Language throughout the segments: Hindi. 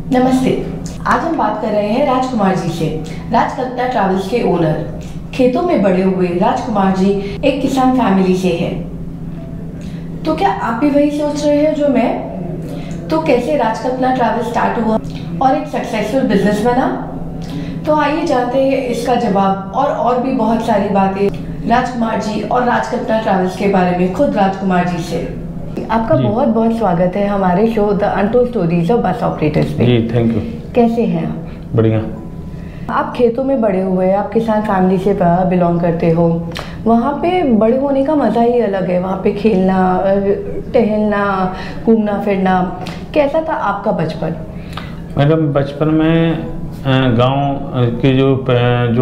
नमस्ते। आज हम बात कर रहे हैं राजकुमार जी से। राजकल्पना ट्रैवल्स के ओनर। खेतों में बड़े हुए राजकुमार जी एक किसान फैमिली से हैं। तो क्या आप भी वही सोच रहे हैं जो मैं? तो कैसे राजकल्पना ट्रैवल्स स्टार्ट हुआ और एक सक्सेसफुल बिजनेस बना? तो आइए जानते हैं इसका जवाब और भी बहुत सारी बातें राजकुमार जी और राजकल्पना ट्रैवल्स के बारे में खुद राजकुमार जी से। आपका बहुत बहुत स्वागत है हमारे show the untold stories of bus operators पे। जी थैंक यू। कैसे हैं आप? बढ़िया। आप खेतों में बड़े हुए, आप किसान फैमिली से बिलोंग करते हो। वहाँ पे बड़े होने का मज़ा ही अलग है। वहाँ पे खेलना, टहलना, घूमना फिरना। कैसा था आपका बचपन? मैडम बचपन में गांव के जो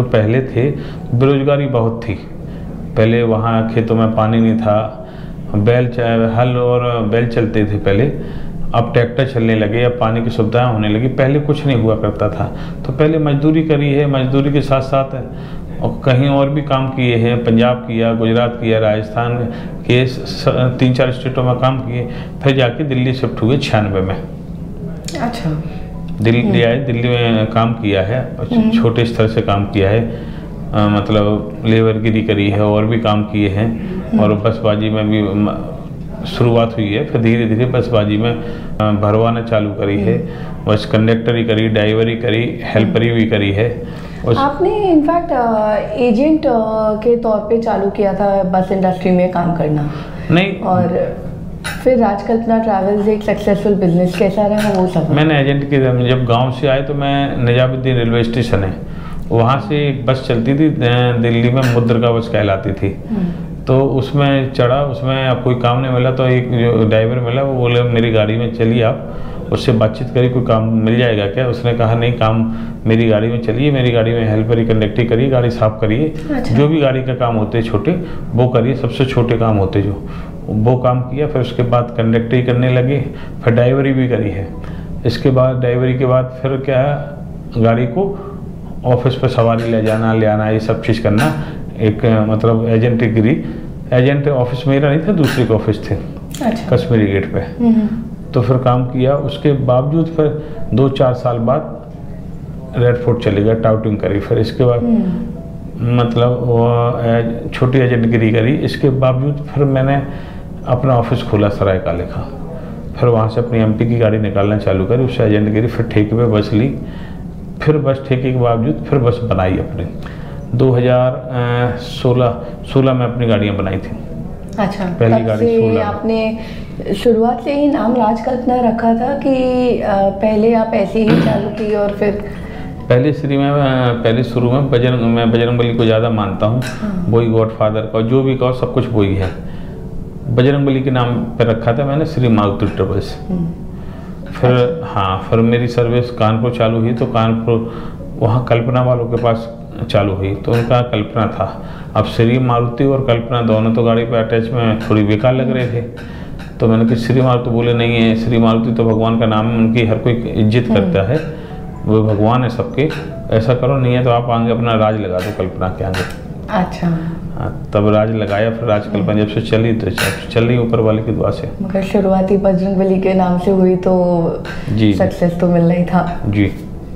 पहले थे बेरोजगारी बहुत थी। पहले वहाँ खेतों में पानी नहीं था, हल और बैल चलते थे पहले। अब ट्रैक्टर चलने लगे, अब पानी की सुविधाएं होने लगी। पहले कुछ नहीं हुआ करता था। तो पहले मजदूरी करी है, मजदूरी के साथ साथ और कहीं और भी काम किए हैं। पंजाब किया, गुजरात किया, राजस्थान के 3-4 स्टेटों में काम किए। फिर जाके दिल्ली शिफ्ट हुए 96 में। अच्छा। दिल्ली आए, दिल्ली में काम किया है, छोटे स्तर से काम किया है। मतलब लेबरगिरी करी है और भी काम किए हैं। और बसबाजी में भी शुरुआत हुई है। फिर धीरे धीरे बसबाजी में भरवाना चालू करी है। बस कंडक्टरी करी, ड्राइवरी करी, हेल्परी भी करी है। आपने इनफैक्ट एजेंट के तौर पे चालू किया था बस इंडस्ट्री में काम करना? नहीं। और फिर राजकल्पना ट्रैवल्स एक सक्सेसफुल बिजनेस कैसा रहा वो सब? मैंने एजेंट की, जब गांव से आए तो मैं निजामुद्दीन रेलवे स्टेशन है, वहाँ से एक बस चलती थी दिल्ली में, मुद्रिका बस कहलाती थी। तो उसमें चढ़ा, उसमें अब कोई काम नहीं मिला तो एक जो ड्राइवर मिला, वो बोले मेरी गाड़ी में चलिए, आप उससे बातचीत करिए, कोई काम मिल जाएगा क्या? उसने कहा नहीं, काम मेरी गाड़ी में चलिए, मेरी गाड़ी में हेल्परी कंडक्टरी करिए, गाड़ी साफ करिए। अच्छा। जो भी गाड़ी का काम होते छोटे वो करिए, सबसे छोटे काम होते जो वो काम किया। फिर उसके बाद कंडक्टरी करने लगे, फिर ड्राइवरी भी करी है। इसके बाद ड्राइवरी के बाद फिर क्या है, गाड़ी को ऑफिस पर सवारी ले जाना, ले आना, ये सब चीज़ करना। एक मतलब एजेंटगिरी। एजेंट ऑफिस मेरा नहीं था, दूसरे के ऑफिस थे। अच्छा। कश्मीरी गेट पे। तो फिर काम किया। उसके बावजूद फिर 2-4 साल बाद रेड फोर्ट चले गए, टाउटिंग करी। फिर इसके बाद मतलब वो छोटी एजेंटगिरी करी। इसके बावजूद फिर मैंने अपना ऑफिस खोला सरायकाले का। फिर वहाँ से अपनी एमपी की गाड़ी निकालना चालू करी, उससे एजेंटगिरी। फिर ठेके पे बस ली, फिर बस ठेके के बावजूद फिर बस बनाई अपनी। 2016 में अपनी गाड़ियाँ बनाई थी। अच्छा। पहली गाड़ी 16। आपने शुरुआत से ही नाम राजकल्पना रखा था कि पहले आप ऐसे ही चालू की और फिर? पहले शुरू में मैं बजरंगबली को ज़्यादा मानता हूँ। वही गॉडफादर का, जो भी कहो सब कुछ वही है। बजरंगबली के नाम पर रखा था मैंने, श्री मारुति ट्रेवल्स। फिर हाँ, फिर मेरी सर्विस कानपुर चालू हुई, तो कानपुर वहाँ कल्पना वालों के पास चालू हुई, तो उनका कल्पना था। अब श्री मारुति और कल्पना दोनों तो गाड़ी पे अटैच में थोड़ी बेकार लग रहे थे। तो मैंने कहा श्री मारुति, बोले नहीं है, श्री मारुति तो भगवान का नाम है, उनकी हर कोई इज्जत करता है, वो भगवान है सबके। ऐसा करो, नहीं है तो आप आगे अपना राज लगा दो कल्पना के आगे। अच्छा। हाँ, तब राज लगाया। फिर राजकल्पना जब से चली तो चल रही ऊपर वाले की दुआ से। मगर शुरुआती बजरंगबली के नाम से हुई तो जी सक्सेस तो मिल रही था जी,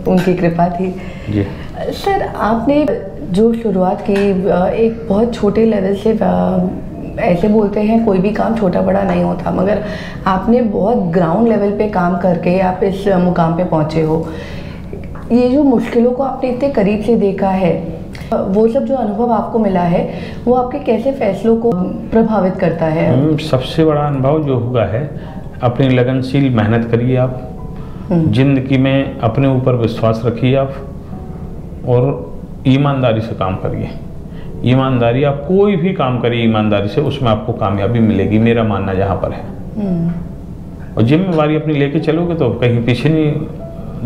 उनकी कृपा थी जी। सर, आपने जो शुरुआत की एक बहुत छोटे लेवल से, ऐसे बोलते हैं कोई भी काम छोटा बड़ा नहीं होता, मगर आपने बहुत ग्राउंड लेवल पे काम करके आप इस मुकाम पे पहुंचे हो। ये जो मुश्किलों को आपने इतने करीब से देखा है, वो सब जो अनुभव आपको मिला है, वो आपके कैसे फैसलों को प्रभावित करता है? सबसे बड़ा अनुभव जो हुआ है, अपनी लगनशील मेहनत करिए आप, जिंदगी में अपने ऊपर विश्वास रखिए आप, और ईमानदारी से काम करिए। ईमानदारी, आप कोई भी काम करिए ईमानदारी से, उसमें आपको कामयाबी मिलेगी, मेरा मानना जहाँ पर है। और जिम्मेवारी अपनी लेके चलोगे तो कहीं पीछे नहीं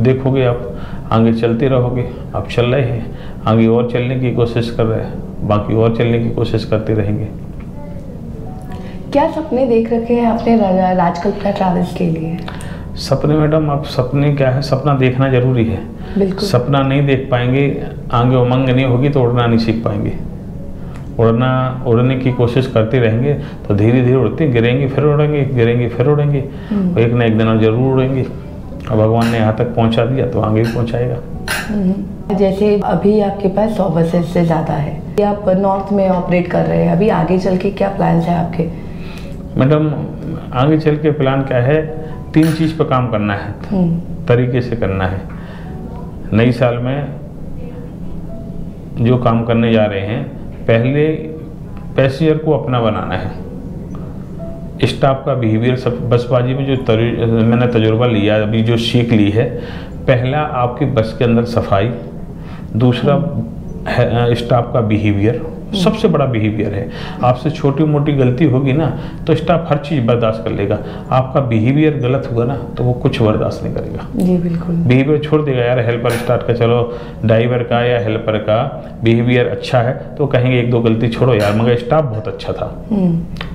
देखोगे, आप आगे चलते रहोगे। आप चल रहे हैं, आगे और चलने की कोशिश कर रहे हैं, बाकी और चलने की कोशिश करते रहेंगे। क्या सपने देख रखे हैं आपने राजकल्पना ट्रैवल्स के लिए? सपने मैडम, आप सपने क्या है, सपना देखना जरूरी है। बिल्कुल। सपना नहीं देख पाएंगे, आगे उमंग नहीं होगी तो उड़ना नहीं सीख पाएंगे। उड़ने की कोशिश करते रहेंगे तो धीरे धीरे उड़ते, गिरेंगे फिर उड़ेंगे, गिरेंगे फिर उड़ेंगे, एक ना एक दिन जरूर उड़ेंगे। और भगवान ने यहाँ तक पहुँचा दिया तो आगे भी पहुँचाएगा। जैसे अभी आपके पास 100 बसेस से ज़्यादा है, आप नॉर्थ में ऑपरेट कर रहे हैं, अभी आगे चल के क्या प्लान्स हैं आपके? मैडम आगे चल के प्लान क्या है, 3 चीज़ पर काम करना है, तरीके से करना है। नई साल में जो काम करने जा रहे हैं, पहले पैसेंजर को अपना बनाना है। स्टाफ का बिहेवियर सब बसबाजी में जो मैंने तजुर्बा लिया, अभी जो सीख ली है, पहला आपकी बस के अंदर सफाई, दूसरा स्टाफ का बिहेवियर, सबसे बड़ा बिहेवियर है। आपसे छोटी मोटी गलती होगी ना तो स्टाफ हर चीज़ बर्दाश्त कर लेगा, आपका बिहेवियर गलत हुआ ना तो वो कुछ बर्दाश्त नहीं करेगा। जी बिल्कुल, बिहेवियर छोड़ देगा। यार हेल्पर स्टार्ट का, चलो ड्राइवर का या हेल्पर का बिहेवियर अच्छा है तो कहेंगे 1-2 गलती छोड़ो यार, मगर स्टाफ बहुत अच्छा था,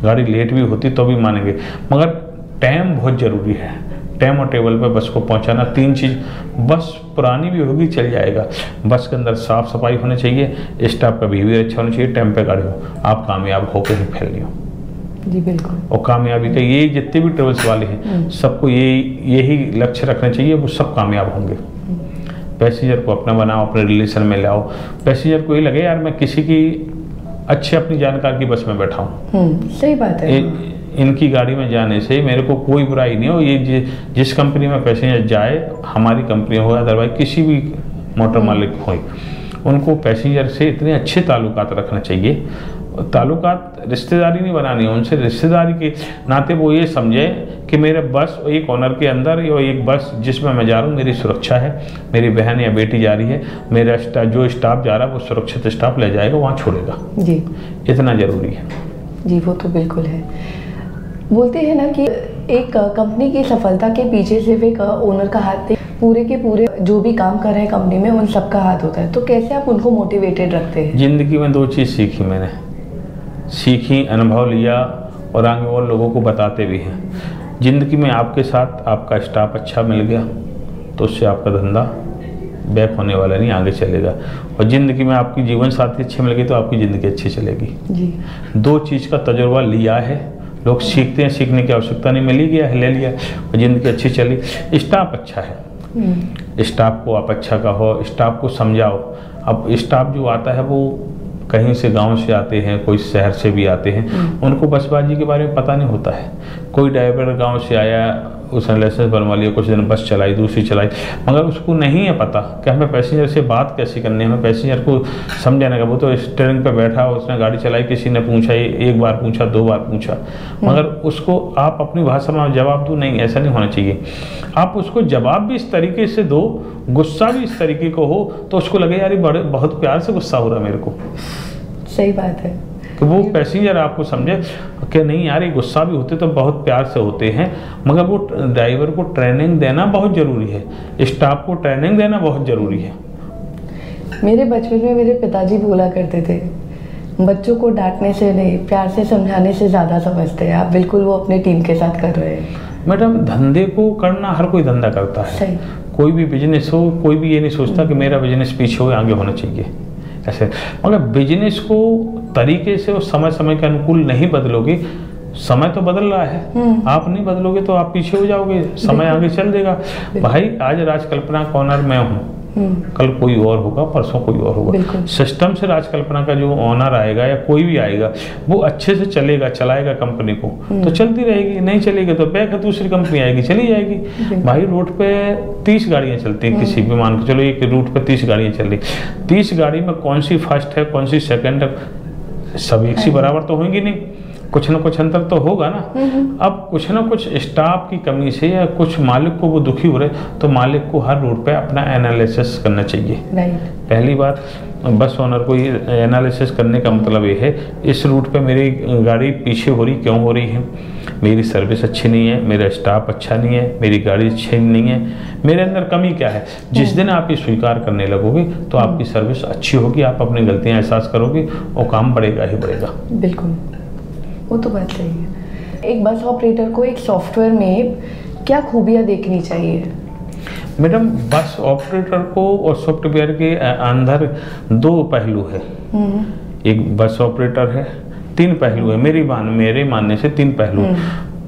गाड़ी लेट भी होती तो भी मानेंगे। मगर टाइम बहुत ज़रूरी है, टाइम और टेबल पे बस को पहुंचाना। 3 चीज़, बस पुरानी भी होगी चल जाएगा, बस के अंदर साफ सफाई होनी चाहिए, स्टाफ का बिहेवियर अच्छा होना चाहिए, टाइम पे गाड़ी हो, आप कामयाब होकर ही फैल लियो। जी बिल्कुल। और कामयाबी का ये जितने भी ट्रेवल्स वाले हैं सबको यही लक्ष्य रखना चाहिए, वो सब कामयाब होंगे। पैसेंजर को अपना बनाओ, अपने रिलेशन में लाओ। पैसेंजर को ये लगे यार मैं किसी की अच्छी अपनी जानकार की बस में बैठा हूँ। सही बात है। इनकी गाड़ी में जाने से मेरे को कोई बुराई नहीं हो। ये जिस कंपनी में पैसेंजर जाए, हमारी कंपनी हो अदरवाइज किसी भी मोटर मालिक हो, उनको पैसेंजर से इतने अच्छे ताल्लुकात रखना चाहिए। ताल्लुकात रिश्तेदारी नहीं बनानी है, उनसे रिश्तेदारी के नाते वो ये समझे कि मेरे बस एक ऑनर के अंदर या एक बस जिसमें मैं जा रहा हूँ मेरी सुरक्षा है, मेरी बहन या बेटी जा रही है, मेरा जो स्टाफ जा रहा है वो सुरक्षित स्टाफ ले जाएगा, वहाँ छोड़ेगा। जी, इतना ज़रूरी है। जी वो तो बिल्कुल है। बोलते हैं ना कि एक कंपनी की सफलता के पीछे सिर्फ एक ओनर का हाथ नहीं, पूरे के पूरे जो भी काम कर रहे हैं कंपनी में उन सबका हाथ होता है। तो कैसे आप उनको मोटिवेटेड रखते हैं? जिंदगी में 2 चीज़ सीखी मैंने, सीखी, अनुभव लिया और आगे और लोगों को बताते भी हैं। ज़िंदगी में आपके साथ आपका स्टाफ अच्छा मिल गया तो उससे आपका धंधा बैक होने वाला नहीं, आगे चलेगा। और ज़िंदगी में आपकी जीवन साथी अच्छे मिल गए तो आपकी ज़िंदगी अच्छी चलेगी। जी, 2 चीज़ का तजुर्बा लिया है। लोग सीखते हैं, सीखने की आवश्यकता नहीं, मिल गया है ले लिया और ज़िंदगी अच्छी चली। स्टाफ अच्छा है, स्टाफ को आप अच्छा कहो, स्टाफ को समझाओ। अब स्टाफ जो आता है वो कहीं से गांव से आते हैं, कोई शहर से भी आते हैं, उनको बसबाजी के बारे में पता नहीं होता है। कोई ड्राइवर गांव से आया, उसने लाइसेंस बनवा लिया, कुछ दिन बस चलाई, दूसरी चलाई, मगर उसको नहीं है पता कि हमें पैसेंजर से बात कैसे करनी है, हमें पैसेंजर को समझाने का। वो तो स्टीयरिंग पे बैठा, उसने गाड़ी चलाई, किसी ने पूछा, 1 बार पूछा, 2 बार पूछा, मगर उसको आप अपनी भाषा में जवाब दो, नहीं ऐसा नहीं होना चाहिए। आप उसको जवाब भी इस तरीके से दो, गुस्सा भी इस तरीके को हो तो उसको लगे यार ये बहुत प्यार से गुस्सा हो रहा है मेरे को। सही बात है कि वो पैसेंजर आपको समझे कि नहीं यार ये गुस्सा भी होते तो बहुत प्यार से होते हैं, मगर वो ड्राइवर को ट्रेनिंग देना बहुत ज़रूरी है, स्टाफ को ट्रेनिंग देना बहुत ज़रूरी है। मेरे बचपन में मेरे पिताजी बोला करते थे, बच्चों को डांटने से नहीं प्यार से समझाने से ज़्यादा समझते हैं। आप बिल्कुल वो अपने टीम के साथ कर रहे हैं। मैडम धंधे को करना हर कोई धंधा करता है, सही। कोई भी बिजनेस हो, कोई भी ये नहीं सोचता कि मेरा बिजनेस पीछे हो, आगे होना चाहिए ऐसे। मगर बिजनेस को तरीके से और समय समय के अनुकूल नहीं बदलोगे, समय तो बदल रहा है, आप नहीं बदलोगे तो आप पीछे हो जाओगे, समय आगे चल देगा। भाई आज राजकल्पना का ऑनर मैं हूँ, कल कोई और होगा, परसों कोई और होगा। सिस्टम से राजकल्पना का जो ऑनर आएगा या कोई भी आएगा वो अच्छे से चलेगा, चलाएगा कंपनी को तो चलती रहेगी, नहीं चलेगी तो बैक दूसरी कंपनी आएगी, चली जाएगी। भाई रोड पे 30 गाड़ियां चलती हैं, किसी भी मान के चलो एक रूट पे 30 गाड़ियां चल रही, 30 गाड़ी में कौन सी फर्स्ट है कौन सी सेकंड है, सब एक सी बराबर तो होंगी नहीं, कुछ ना कुछ अंतर तो होगा ना। अब कुछ ना कुछ स्टाफ की कमी से या कुछ मालिक को वो दुखी हो रहे तो मालिक को हर रूट पे अपना एनालिसिस करना चाहिए। पहली बात, बस ओनर को ये एनालिसिस करने का मतलब ये है इस रूट पे मेरी गाड़ी पीछे हो रही, क्यों हो रही है, मेरी सर्विस अच्छी नहीं है, मेरा स्टाफ अच्छा नहीं है, मेरी गाड़ी अच्छी नहीं है, मेरे अंदर कमी क्या है। जिस दिन आप ये स्वीकार करने लगोगे तो आपकी सर्विस अच्छी होगी, आप अपनी गलतियाँ एहसास करोगे और काम बढ़ेगा ही बढ़ेगा। बिल्कुल, वो तो बात सही है। एक बस ऑपरेटर को एक सॉफ्टवेयर में क्या खूबियाँ देखनी चाहिए? मैडम बस ऑपरेटर को और सॉफ्टवेयर के अंदर 2 पहलू है। एक बस ऑपरेटर है, 3 पहलू है, मेरे मानने से 3 पहलू।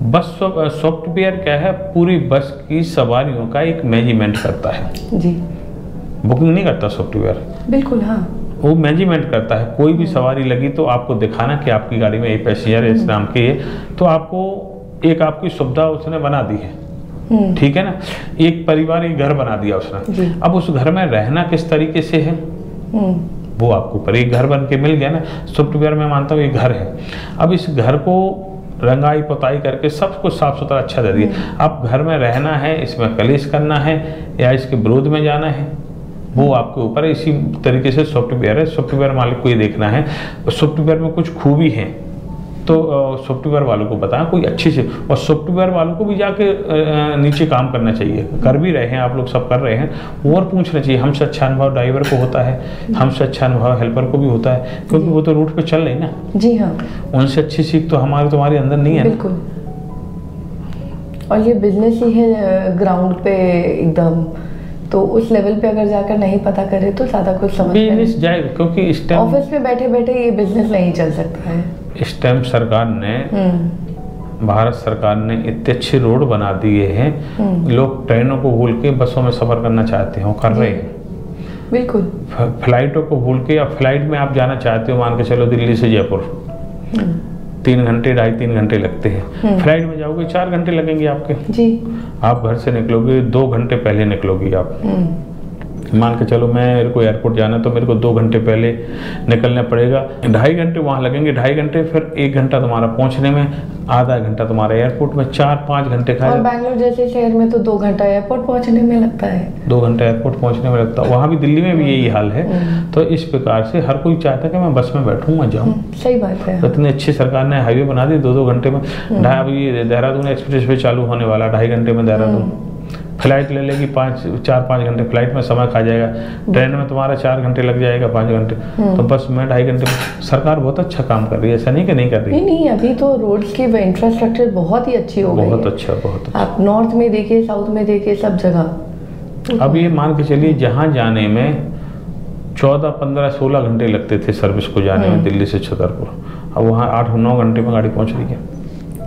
बस सॉफ्टवेयर क्या है, पूरी बस की सवारियों का एक मैनेजमेंट करता है जी। बुकिंग नहीं करता सॉफ्टवेयर, बिल्कुल हाँ। वो मैनेजमेंट करता है। कोई भी सवारी लगी तो आपको दिखाना कि आपकी गाड़ी में ये पैसेंजर इस नाम के है, तो आपको एक आपकी सुविधा उसने बना दी है, ठीक है ना। एक परिवार, एक घर बना दिया उसने। अब उस घर में रहना किस तरीके से है वो आपको पर, एक घर बन के मिल गया ना सॉफ्टवेयर में, मानता हूँ ये घर है। अब इस घर को रंगाई पुताई करके सब कुछ साफ सुथरा अच्छा दे दिया। अब घर में रहना है, इसमें कलेश करना है या इसके विरोध में जाना है, वो आपके ऊपर है। इसी तरीके से सॉफ्टवेयर है, सॉफ्टवेयर मालिक को ये देखना है सॉफ्टवेयर में कुछ खूबी है तो सॉफ्टवेयर वालों को बताएं कोई अच्छी से, और सॉफ्टवेयर वालों को भी जाके नीचे काम करना चाहिए। कर भी रहे हैं आप लोग, सब कर रहे हैं, और पूछना चाहिए। हमसे अच्छा अनुभव ड्राइवर को होता है, हमसे अच्छा अनुभव हेल्पर को भी होता है, क्योंकि वो तो रूट पे चल रहे ना। जी हाँ। उनसे अच्छी सीख तो तुम्हारे अंदर नहीं है। बिल्कुल। और ये बिजनेस ही है ग्राउंड पे एकदम, तो उस लेवल पे अगर जाकर नहीं पता करे तो ज्यादा कुछ समझ बिजनेस जाएगा, क्योंकि इस टाइम ऑफिस में बैठे बैठे ये बिजनेस नहीं चल सकता है। इस टाइम सरकार ने, भारत सरकार ने इतने अच्छे रोड बना दिए हैं, लोग ट्रेनों को भूल के बसों में सफर करना चाहते हैं, कर रहे हैं। बिल्कुल। फ्लाइटों को भूल के, या फ्लाइट में आप जाना चाहते हो, मान के चलो दिल्ली से जयपुर 3 घंटे 2.5-3 घंटे लगते हैं, फ्लाइट में जाओगे 4 घंटे लगेंगे आपके जी। आप घर से निकलोगे 2 घंटे पहले निकलोगे आप। मान के चलो मेरे को एयरपोर्ट जाना है तो मेरे को 2 घंटे पहले निकलना पड़ेगा, 2.5 घंटे वहाँ लगेंगे, 2.5 घंटे, फिर 1 घंटा तुम्हारा पहुँचने में, आधा घंटा तुम्हारा एयरपोर्ट में, 4-5 घंटे का। और बैंगलोर जैसे शहर में तो 2 घंटा एयरपोर्ट पहुँचने में लगता है, 2 घंटा एयरपोर्ट पहुँचने में लगता है। वहाँ भी दिल्ली में भी यही हाल है। तो इस प्रकार से हर कोई चाहता है कि मैं बस में बैठूँ, मैं जाऊँ। सही बात है। इतनी अच्छी सरकार ने हाईवे बना दी 2-2 घंटे में। अभी देहरादून एक्सप्रेस वे चालू होने वाला, 2.5 घंटे में देहरादून। फ्लाइट ले लेगी 4-5 घंटे, फ्लाइट में समय खा जाएगा, ट्रेन में तुम्हारा 4 घंटे लग जाएगा, 5 घंटे, तो बस में 2.5 घंटे में। सरकार बहुत अच्छा काम कर रही है, ऐसा नहीं कि नहीं कर रही। नहीं, अभी तो रोड्स की इंफ्रास्ट्रक्चर बहुत ही अच्छी हो गई है। बहुत अच्छा, बहुत अच्छा। आप नॉर्थ में देखिए, साउथ में देखिए, सब जगह। अब ये मान के चलिए जहाँ जाने में 14, 15, 16 घंटे लगते थे सर्विस को जाने में दिल्ली से छतरपुर, अब वहाँ 8-9 घंटे में गाड़ी पहुँच रही है।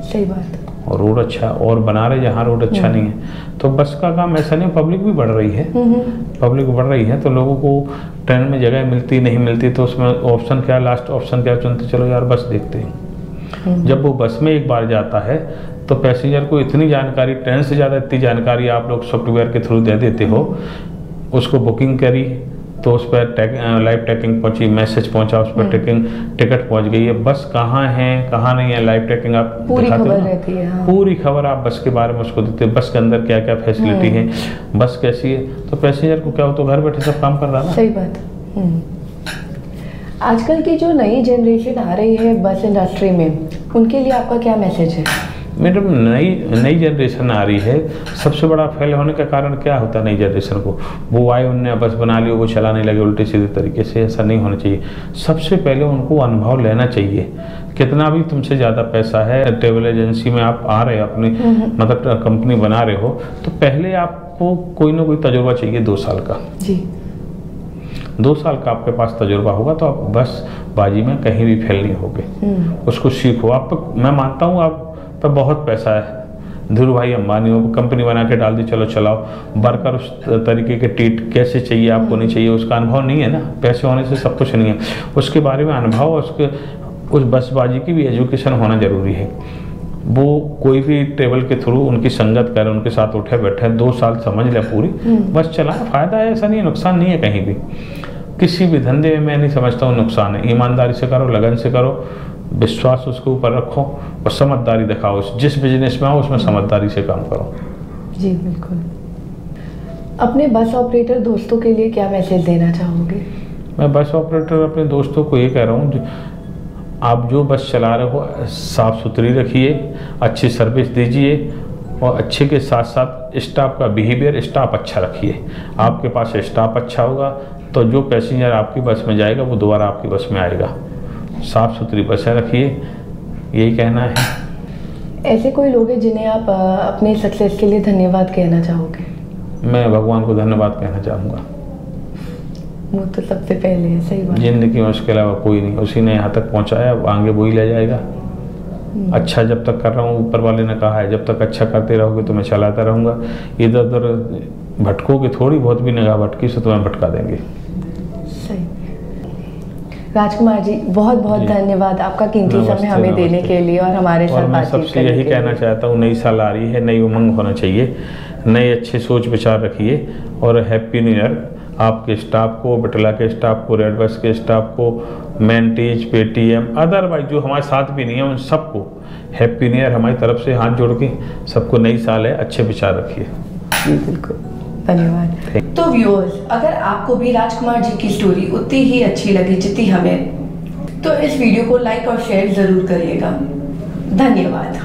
सही बात। और रोड अच्छा और बना रहे, जहाँ रोड अच्छा नहीं है तो बस का काम ऐसा नहीं, पब्लिक भी बढ़ रही है, पब्लिक बढ़ रही है तो लोगों को ट्रेन में जगह मिलती नहीं मिलती, तो उसमें ऑप्शन क्या, लास्ट ऑप्शन क्या चुनते, चलो यार बस देखते हैं। जब वो बस में एक बार जाता है तो पैसेंजर को इतनी जानकारी, ट्रेन से ज़्यादा इतनी जानकारी आप लोग सॉफ्टवेयर के थ्रू दे देते हो। उसको बुकिंग करी तो उस पर लाइव ट्रैकिंग पहुंची, मैसेज पहुंचा, उस पर टिकट पहुंच गई है, बस कहाँ है कहाँ नहीं है, लाइव ट्रैकिंग आप पूरी दिखाते खबर हो, रहती है। हाँ। पूरी खबर आप बस के बारे में उसको देते हैं, बस के अंदर क्या क्या फैसिलिटी है, बस कैसी है, तो पैसेंजर को क्या हो, तो घर बैठे सब काम कर रहा है ना। सही बात। आजकल की जो नई जनरेशन आ रही है बस इंडस्ट्री में, उनके लिए आपका क्या मैसेज है? मैडम, नई जनरेशन आ रही है, सबसे बड़ा फेल होने का कारण क्या होता है नई जनरेशन को, वो आए उनने बस बना ली, वो चलाने लगे उल्टे सीधे तरीके से, ऐसा नहीं होना चाहिए। सबसे पहले उनको अनुभव लेना चाहिए। कितना भी तुमसे ज़्यादा पैसा है, ट्रेवल एजेंसी में आप आ रहे हो, अपनी मतलब कंपनी बना रहे हो, तो पहले आपको कोई ना कोई तजुर्बा चाहिए 2 साल का जी। 2 साल का आपके पास तजुर्बा होगा तो आप बस बाजी में कहीं भी फेल नहीं होगे। उसको सीखो। आप, मैं मानता हूँ आप पर बहुत पैसा है, धीरू भाई अंबानी हो, कंपनी बना के डाल दी, चलो चलाओ, वर्कर उस तरीके के ट्रीट कैसे चाहिए आपको नहीं चाहिए, उसका अनुभव नहीं है ना, पैसे होने से सब कुछ नहीं है, उसके बारे में अनुभव, उसके उस बसबाजी की भी एजुकेशन होना जरूरी है। वो कोई भी ट्रेवल के थ्रू उनकी संगत करे, उनके साथ उठे बैठे 2 साल समझ ले पूरी, बस चलाना, फायदा है, ऐसा नहीं है, नुकसान नहीं है कहीं भी। किसी भी धंधे में मैं नहीं समझता हूँ नुकसान है। ईमानदारी से करो, लगन से करो, विश्वास उसके ऊपर रखो और समझदारी दिखाओ। जिस बिजनेस में आओ उसमें समझदारी से काम करो। जी बिल्कुल। अपने बस ऑपरेटर दोस्तों के लिए क्या मैसेज देना चाहोगे? मैं बस ऑपरेटर अपने दोस्तों को ये कह रहा हूँ, आप जो बस चला रहे हो साफ़ सुथरी रखिए, अच्छी सर्विस दीजिए और अच्छे के साथ साथ स्टाफ का बिहेवियर, स्टाफ अच्छा रखिए। आपके पास स्टाफ अच्छा होगा तो जो पैसेंजर आपकी बस में जाएगा वो दोबारा आपकी बस में आएगा। साफ़ सुथरी बसें रखिए, यही कहना है। ऐसे कोई लोग हैं जिन्हें आप अपने सक्सेस के लिए धन्यवाद कहना चाहोगे? मैं भगवान को धन्यवाद कहना चाहूँगा। वो तो सबसे पहले है। सही बात। जिंदगी में उसके अलावा कोई नहीं, उसी ने यहाँ तक पहुँचाया, आगे वही ले जाएगा। अच्छा जब तक कर रहा हूँ, ऊपर वाले ने कहा है जब तक अच्छा करते रहोगे तो मैं चलाता रहूँगा। इधर उधर भटकोगे, थोड़ी बहुत भी निगाह भटकी से तुम्हें भटका देंगे। सही। राजकुमार जी बहुत बहुत धन्यवाद आपका कीमती समय हमें देने के लिए और हमारे साथ बातचीत करने के लिए। सबसे यही कहना चाहता हूँ, नई साल आ रही है, नई उमंग होना चाहिए, नए अच्छे सोच विचार रखिए और हैप्पी न्यू ईयर आपके स्टाफ को, बिटला के स्टाफ को, रेड बस के स्टाफ को, मेंटेज, पेटीएम, अदरवाइज जो हमारे साथ भी नहीं है उन सबको हैप्पी न्यू ईयर हमारी तरफ से हाथ जोड़ के सबको। नई साल है, अच्छे विचार रखिए। जी बिल्कुल, धन्यवाद। तो व्यूअर्स, अगर आपको भी राजकुमार जी की स्टोरी उतनी ही अच्छी लगी जितनी हमें, तो इस वीडियो को लाइक और शेयर जरूर करिएगा। धन्यवाद।